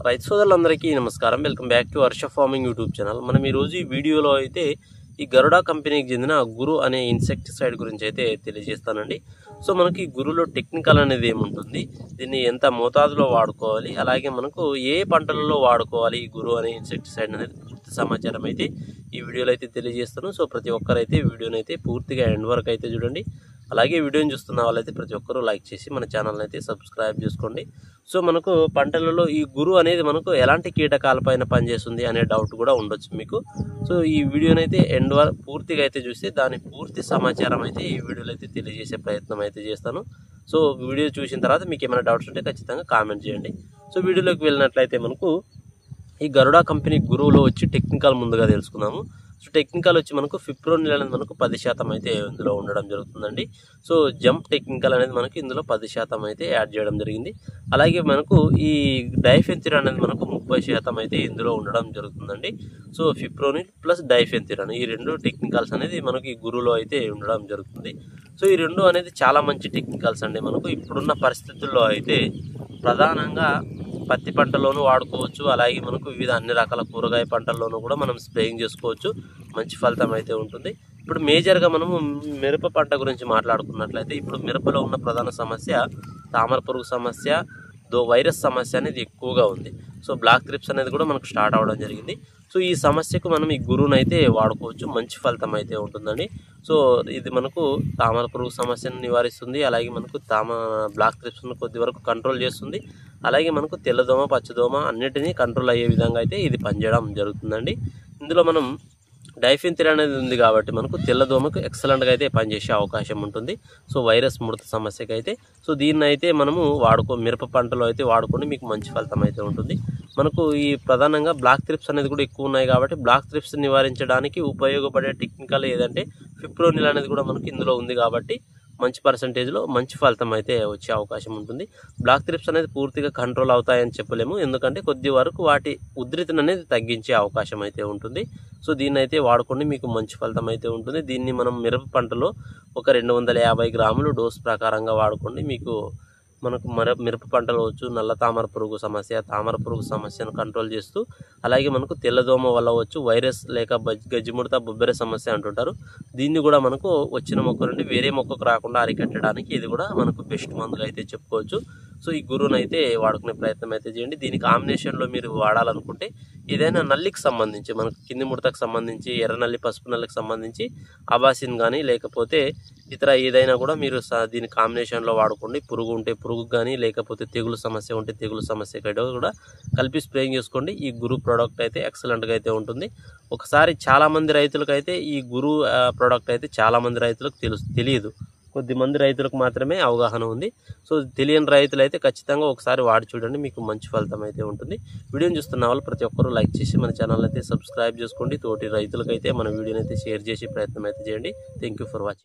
రైతు సోదరులందరికీ నమస్కారం. Welcome back to Harsha farming YouTube channel. మనం ఈరోజు ఈ వీడియోలో అయితే ఈ గరుడా కంపెనీకి చెందిన గురు అనే ఇన్సెక్టిసైడ్ గురించి అయితే తెలియజేస్తానండి. సో మనకి గురులో టెక్నికల్ అనేది ఏముంటుంది, దీన్ని ఎంత మోతాదులో వాడుకోవాలి, అలాగే మనకు ఏ పంటలలో వాడుకోవాలి ఈ గురు అనే ఇన్సెక్టిసైడ్ అనేది పూర్తి సమాచారం అయితే ఈ వీడియోలో అయితే తెలియజేస్తాను. సో ప్రతి ఒక్కరైతే వీడియోని అయితే పూర్తిగా ఎండ్ వరకు అయితే చూడండి. అలాగే వీడియోని చూస్తున్న వాళ్ళైతే ప్రతి ఒక్కరూ లైక్ చేసి మన ఛానల్ని అయితే సబ్స్క్రైబ్ చేసుకోండి. సో మనకు పంటలలో ఈ గురు అనేది మనకు ఎలాంటి కీటకాలపైన పనిచేస్తుంది అనే డౌట్ కూడా ఉండొచ్చు మీకు. సో ఈ వీడియోని అయితే ఎండ్ వరకు పూర్తిగా అయితే చూస్తే దాని పూర్తి సమాచారం అయితే ఈ వీడియోలో అయితే తెలియజేసే ప్రయత్నం అయితే చేస్తాను. సో వీడియో చూసిన తర్వాత మీకు ఏమైనా డౌట్స్ ఉంటే ఖచ్చితంగా కామెంట్ చేయండి. సో వీడియోలోకి వెళ్ళినట్లయితే మనకు ఈ గరుడా కంపెనీ గురువులో వచ్చి టెక్నికల్ ముందుగా తెలుసుకుందాము. సో టెక్నికల్ వచ్చి మనకు ఫిప్రోనిల్ అనేది మనకు 10% అయితే ఇందులో ఉండడం జరుగుతుందండి. సో జంప్ టెక్నికల్ అనేది మనకి ఇందులో 10% అయితే యాడ్ చేయడం జరిగింది. అలాగే మనకు ఈ డైఫెన్థిరాన్ అనేది మనకు 30% అయితే ఇందులో ఉండడం జరుగుతుందండి. సో ఫిప్రోనిల్ ప్లస్ డైఫెన్థిరాన్ ఈ రెండు టెక్నికల్స్ అనేది మనకి గురువులో అయితే ఉండడం జరుగుతుంది. సో ఈ రెండు అనేది చాలా మంచి టెక్నికల్స్ అండి. మనకు ఇప్పుడున్న పరిస్థితుల్లో అయితే ప్రధానంగా పత్తి పంటలోనూ వాడుకోవచ్చు, అలాగే మనకు వివిధ అన్ని రకాల కూరగాయ పంటల్లోనూ కూడా మనం స్ప్రేయింగ్ చేసుకోవచ్చు, మంచి ఫలితం అయితే ఉంటుంది. ఇప్పుడు మేజర్గా మనము మిరప పంట గురించి మాట్లాడుకున్నట్లయితే ఇప్పుడు మిరపలో ఉన్న ప్రధాన సమస్య తామర పురుగు సమస్య, వైరస్ సమస్య అనేది ఎక్కువగా ఉంది. సో బ్లాక్ థ్రిప్స్ అనేది కూడా మనకు స్టార్ట్ అవ్వడం జరిగింది. సో ఈ సమస్యకు మనం ఈ గురువుని అయితే వాడుకోవచ్చు, మంచి ఫలితం అయితే ఉంటుందండి. సో ఇది మనకు తామర పురుగు సమస్యను నివారిస్తుంది, అలాగే మనకు బ్లాక్ థ్రిప్స్ను కొద్ది వరకు కంట్రోల్ చేస్తుంది, అలాగే మనకు తెల్లదోమ పచ్చదోమ అన్నిటినీ కంట్రోల్ అయ్యే విధంగా అయితే ఇది పనిచేయడం జరుగుతుందండి. ఇందులో మనం డైఫెన్థిరాన్ అనేది ఉంది కాబట్టి మనకు తెల్లదోమకు ఎక్సలెంట్గా అయితే పనిచేసే అవకాశం ఉంటుంది. సో వైరస్ ముడత సమస్యకి అయితే సో దీన్ని అయితే మనము మిరప పంటలో అయితే వాడుకొని మీకు మంచి ఫలితం అయితే ఉంటుంది. మనకు ఈ ప్రధానంగా బ్లాక్ థ్రిప్స్ అనేది కూడా ఎక్కువ ఉన్నాయి కాబట్టి బ్లాక్ థ్రిప్స్ నివారించడానికి ఉపయోగపడే టెక్నికల్ ఏదంటే ఫిప్రోనిల్ అనేది కూడా మనకు ఇందులో ఉంది కాబట్టి మంచి పర్సంటేజ్లో మంచి ఫలితం అయితే వచ్చే అవకాశం ఉంటుంది. బ్లాక్ థ్రిప్స్ అనేది పూర్తిగా కంట్రోల్ అవుతాయని చెప్పలేము, ఎందుకంటే కొద్ది వరకు వాటి ఉధృతిని అనేది తగ్గించే అవకాశం అయితే ఉంటుంది. సో దీన్ని అయితే వాడుకోండి, మీకు మంచి ఫలితం అయితే ఉంటుంది. దీన్ని మనం మిరప పంటలో ఒక 250 గ్రాములు డోస్ ప్రకారంగా వాడుకోండి. మనకు మిరప పంటలో వచ్చు నల్ల తామర పురుగు సమస్య, తామర పురుగు సమస్యను కంట్రోల్ చేస్తూ, అలాగే మనకు తెల్లదోమ వల్ల వచ్చు వైరస్ లేక గజ్జిముడత బొబ్బెర సమస్య అంటుంటారు, దీన్ని కూడా మనకు వచ్చిన మొక్క నుండి వేరే మొక్కకు రాకుండా అరికట్టడానికి ఇది కూడా మనకు బెస్ట్ మందుగా అయితే చెప్పుకోవచ్చు. సో ఈ గురువును అయితే వాడుకునే ప్రయత్నం అయితే చేయండి. దీని కాంబినేషన్లో మీరు వాడాలనుకుంటే ఏదైనా నల్లికి సంబంధించి మనకు కింది ముడతకు సంబంధించి ఎర్ర నల్లి పసుపు నల్లికి సంబంధించి అబాసిన్ కానీ లేకపోతే ఇతర ఏదైనా కూడా మీరు దీని కాంబినేషన్లో వాడుకోండి. పురుగు ఉంటే పురుగు కానీ లేకపోతే తెగులు సమస్య ఉంటే తెగులు సమస్య కూడా కలిపి స్ప్రేయింగ్ చేసుకోండి. ఈ గురు ప్రోడక్ట్ అయితే ఎక్సలెంట్గా అయితే ఉంటుంది. ఒకసారి చాలామంది రైతులకు అయితే ఈ గురు ప్రోడక్ట్ అయితే చాలామంది రైతులకు తెలియదు, కొద్దిమంది రైతులకు మాత్రమే అవగాహన ఉంది. సో తెలియని రైతులు అయితే ఖచ్చితంగా ఒకసారి వాడి చూడండి, మీకు మంచి ఫలితం అయితే ఉంటుంది. వీడియోని చూస్తున్న వాళ్ళు ప్రతి ఒక్కరూ లైక్ చేసి మన ఛానల్ అయితే సబ్స్క్రైబ్ చేసుకోండి. తోటి రైతులకైతే మన వీడియోని అయితే షేర్ చేసి ప్రయత్నం అయితే చేయండి. Thank you for watching.